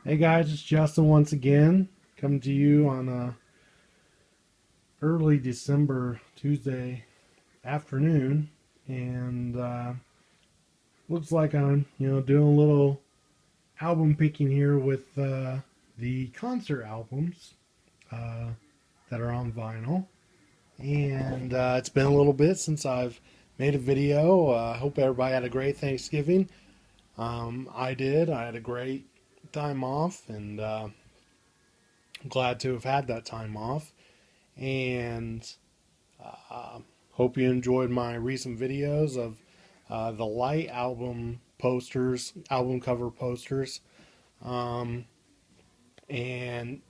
Hey guys, it's Justin once again, coming to you on a early December Tuesday afternoon, and looks like I'm doing a little album picking here with the concert albums uh, that are on vinyl, and it's been a little bit since I've made a video. I hope everybody had a great Thanksgiving. I did. I had a great time off, and glad to have had that time off, and hope you enjoyed my recent videos of the Light album posters, album cover posters, um, and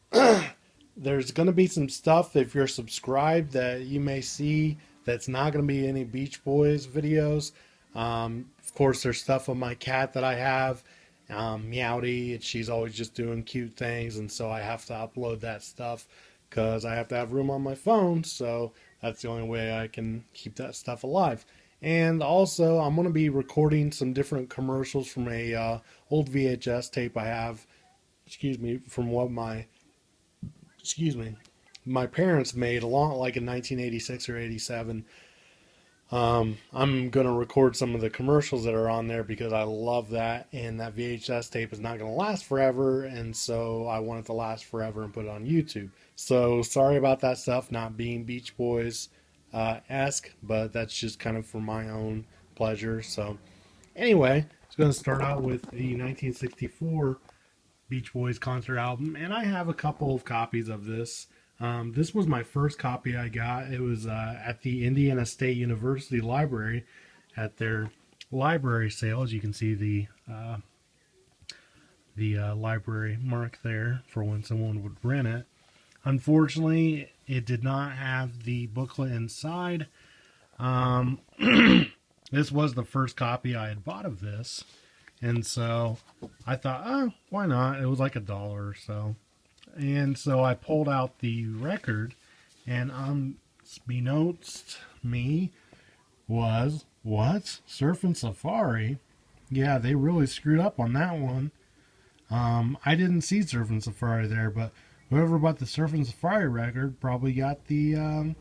there's going to be some stuff if you're subscribed that you may see that's not going to be any Beach Boys videos. Of course, there's stuff of my cat that I have, Meowdy, and she's always just doing cute things, and so I have to upload that stuff because I have to have room on my phone, so that's the only way I can keep that stuff alive. And also, I'm going to be recording some different commercials from a old VHS tape I have, from what my parents made along like in 1986 or 87. I'm gonna record some of the commercials that are on there because I love that, and that VHS tape is not gonna last forever, and so I want it to last forever and put it on YouTube. So sorry about that stuff not being Beach Boys esque, but that's just kind of for my own pleasure. So anyway, it's gonna start out with the 1964 Beach Boys concert album, and I have a couple of copies of this. This was my first copy I got. It was at the Indiana State University Library at their library sale. As you can see, the library mark there for when someone would rent it. Unfortunately, it did not have the booklet inside. This was the first copy I had bought of this, and so I thought, oh, why not? It was like $1 or so. And so I pulled out the record, and unbeknownst me was, what? Surfing Safari? Yeah, they really screwed up on that one. I didn't see Surfing Safari there, but whoever bought the Surfing Safari record probably got the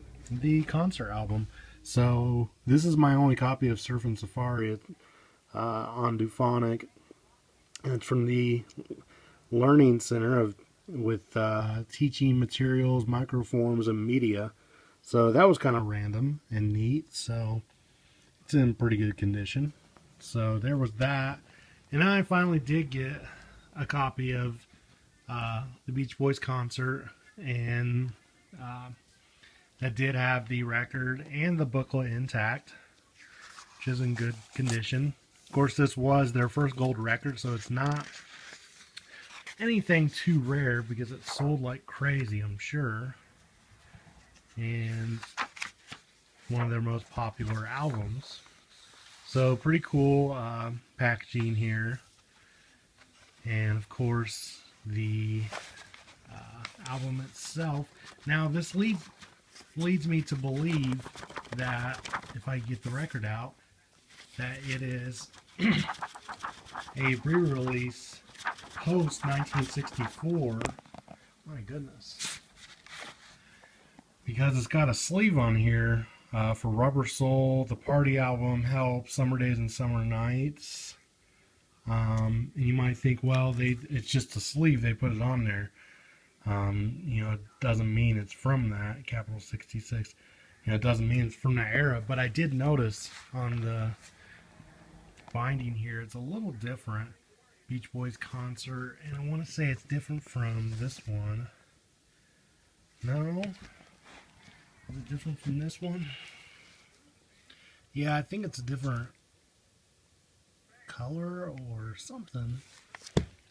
concert album. So this is my only copy of Surfing Safari on Duphonic. And it's from the Learning Center with teaching materials, microforms, and media. So that was kind of random and neat. So it's in pretty good condition. So there was that. And I finally did get a copy of the Beach Boys concert, and that did have the record and the booklet intact, which is in good condition. Of course, this was their first gold record, so it's not anything too rare because it sold like crazy, I'm sure. And one of their most popular albums. So pretty cool packaging here. And of course, the album itself. Now, this leads me to believe that if I get the record out, that it is a re-release post 1964. My goodness, because it's got a sleeve on here for Rubber Soul, the Party Album, Help, Summer Days and Summer Nights. And you might think, well, it's just a sleeve, they put it on there. It doesn't mean it's from that capital 66. It doesn't mean it's from that era. But I did notice on the binding here, it's a little different. Beach Boys concert, and I want to say it's different from this one. No? Is it different from this one? Yeah, I think it's a different color or something.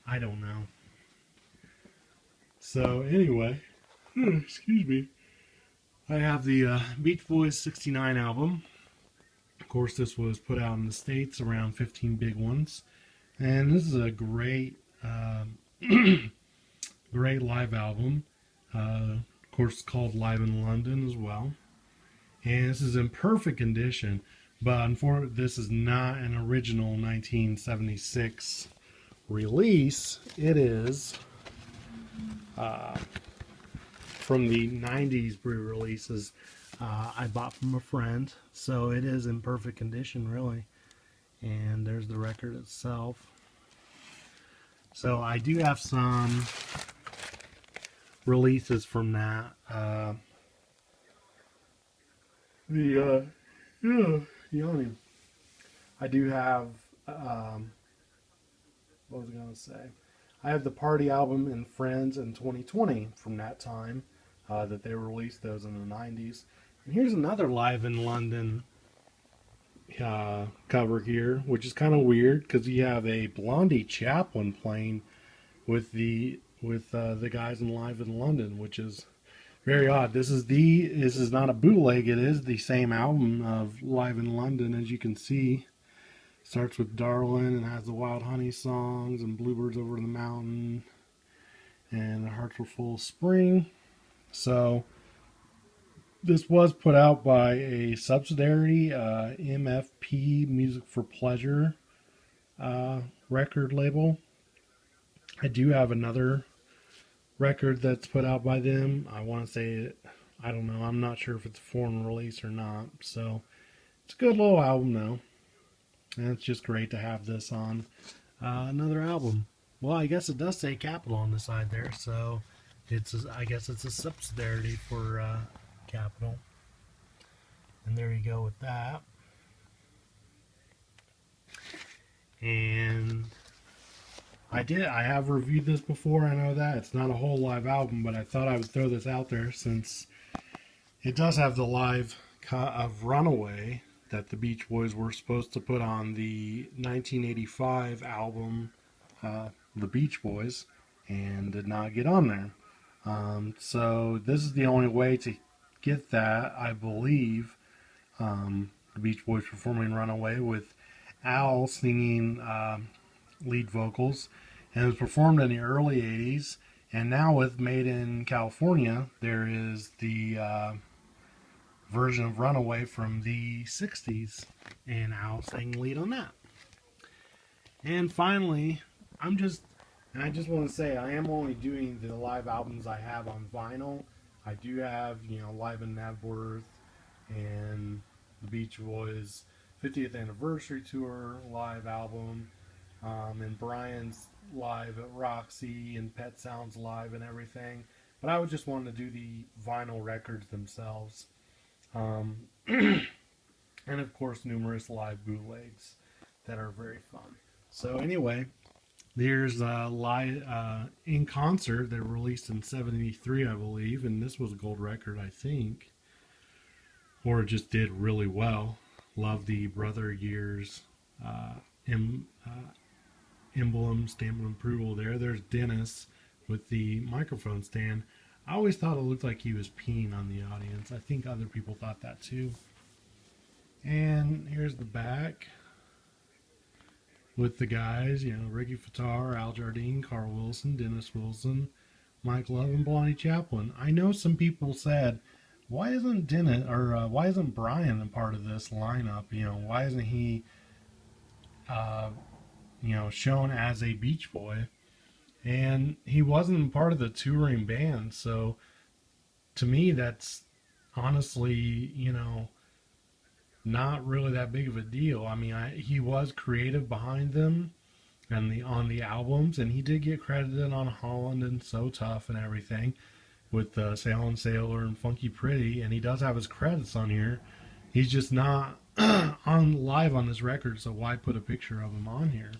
I don't know. So anyway, excuse me. I have the Beach Boys 69 album. Of course, this was put out in the States around 15 Big Ones. And this is a great, great live album. Of course, it's called Live in London as well. And this is in perfect condition, but unfortunately, this is not an original 1976 release, it is from the 90s re-releases I bought from a friend. So it is in perfect condition, really. And there's the record itself. So I do have some releases from that. Yawning. I do have, what was I going to say? I have the Party album and Friends in 2020 from that time that they released those in the 90s. And here's another Live in London cover here, which is kind of weird because you have a Blondie Chaplin playing with the guys in Live in London, which is very odd. This is not a bootleg. It is the same album of Live in London, as you can see. Starts with Darlin' and has the Wild Honey songs and Bluebirds Over the Mountain and The Hearts Were Full of Spring. So this was put out by a subsidiary MFP Music for Pleasure record label. I do have another record that's put out by them. I want to say, I don't know, I'm not sure if it's a foreign release or not. So it's a good little album though. And it's just great to have this on another album. Well, I guess it does say Capitol on the side there, so I guess it's a subsidiary for Capitol. And there you go with that. And I have reviewed this before, I know that. It's not a whole live album, but I thought I would throw this out there since it does have the live cut of Runaway that the Beach Boys were supposed to put on the 1985 album, The Beach Boys, and did not get on there. So this is the only way to get that, I believe. The Beach Boys performing Runaway with Al singing lead vocals, and it was performed in the early 80s. And now with Made in California, there is the version of Runaway from the 60s, and Al sang lead on that. And finally, I just want to say, I am only doing the live albums I have on vinyl. I do have, Live in Knebworth and the Beach Boys 50th Anniversary Tour live album, and Brian's live at Roxy and Pet Sounds live and everything. But I would just want to do the vinyl records themselves. And of course numerous live bootlegs that are very fun. So anyway, there's live in concert that released in '73, I believe, and this was a gold record, I think, or it just did really well. Love the Brother Years emblem, stamp of approval there. There's Dennis with the microphone stand. I always thought it looked like he was peeing on the audience. I think other people thought that too. And here's the back with the guys, Ricky Fattar, Al Jardine, Carl Wilson, Dennis Wilson, Mike Love, and Blondie Chaplin. I know some people said, why isn't why isn't Brian a part of this lineup? Why isn't he, shown as a Beach Boy? And he wasn't part of the touring band, so to me that's honestly, not really that big of a deal. I mean, he was creative behind them and on the albums, and he did get credited on Holland and So Tough and everything with Sailin' Sailor and Funky Pretty, and he does have his credits on here. He's just not on live on this record, so why put a picture of him on here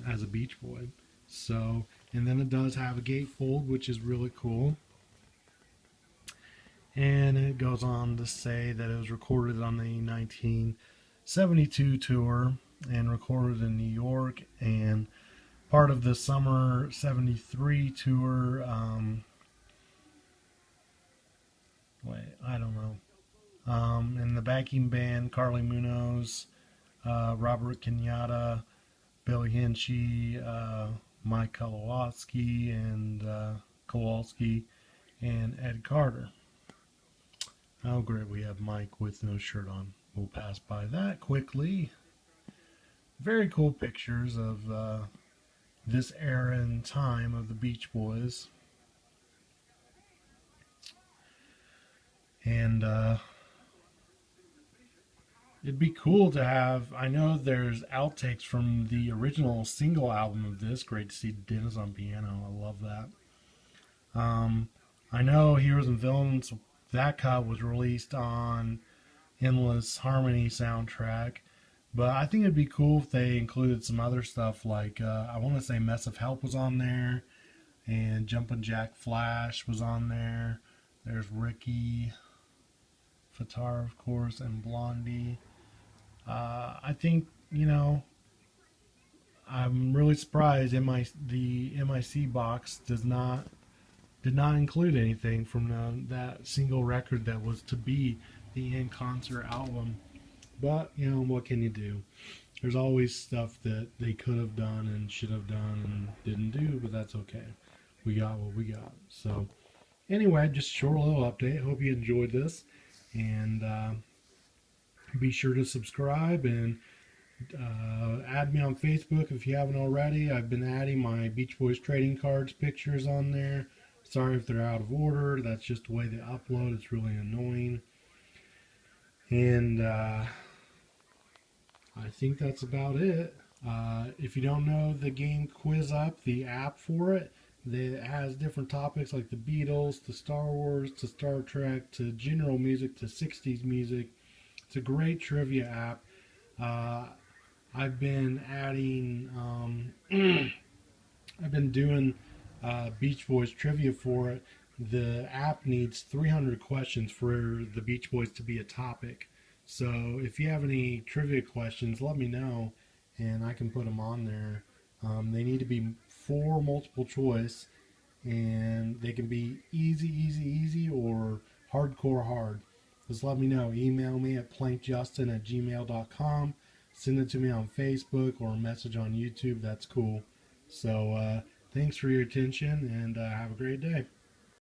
as a Beach Boy? So, and then it does have a gatefold, which is really cool. And it goes on to say that it was recorded on the 1972 tour and recorded in New York, and part of the summer 73 tour. And the backing band, Carly Munoz, Robert Kenyatta, Billy Hinchy, Mike Kowalski, and Ed Carter. Oh, great, we have Mike with no shirt on. We'll pass by that quickly. Very cool pictures of this era and time of the Beach Boys. And it'd be cool to have. I know there's outtakes from the original single album of this. Great to see Dennis on piano. I love that. Um, I know Heroes and Villains, that cut was released on Endless Harmony soundtrack. But I think it'd be cool if they included some other stuff like, I want to say Mess of Help was on there, and Jumpin' Jack Flash was on there. There's Ricky, Fatar, of course, and Blondie. I think, I'm really surprised the MIC box did not include anything from that single record that was to be the in concert album. But what can you do? There's always stuff that they could have done and should have done and didn't do, but that's okay. We got what we got. So anyway, just a short little update. Hope you enjoyed this, and be sure to subscribe and add me on Facebook if you haven't already. I've been adding my Beach Boys trading cards pictures on there. Sorry if they're out of order. That's just the way they upload. It's really annoying. And I think that's about it. If you don't know the game Quiz Up, the app for it, that has different topics like the Beatles, to Star Wars, to Star Trek, to general music, to 60s music. It's a great trivia app. I've been adding, I've been doing Beach Boys trivia for it. The app needs 300 questions for the Beach Boys to be a topic. So if you have any trivia questions, let me know, and I can put them on there. They need to be 4 multiple choice, and they can be easy, or hardcore hard. Just let me know. Email me at plankjustin@gmail.com. Send it to me on Facebook or a message on YouTube. That's cool. So thanks for your attention, and have a great day.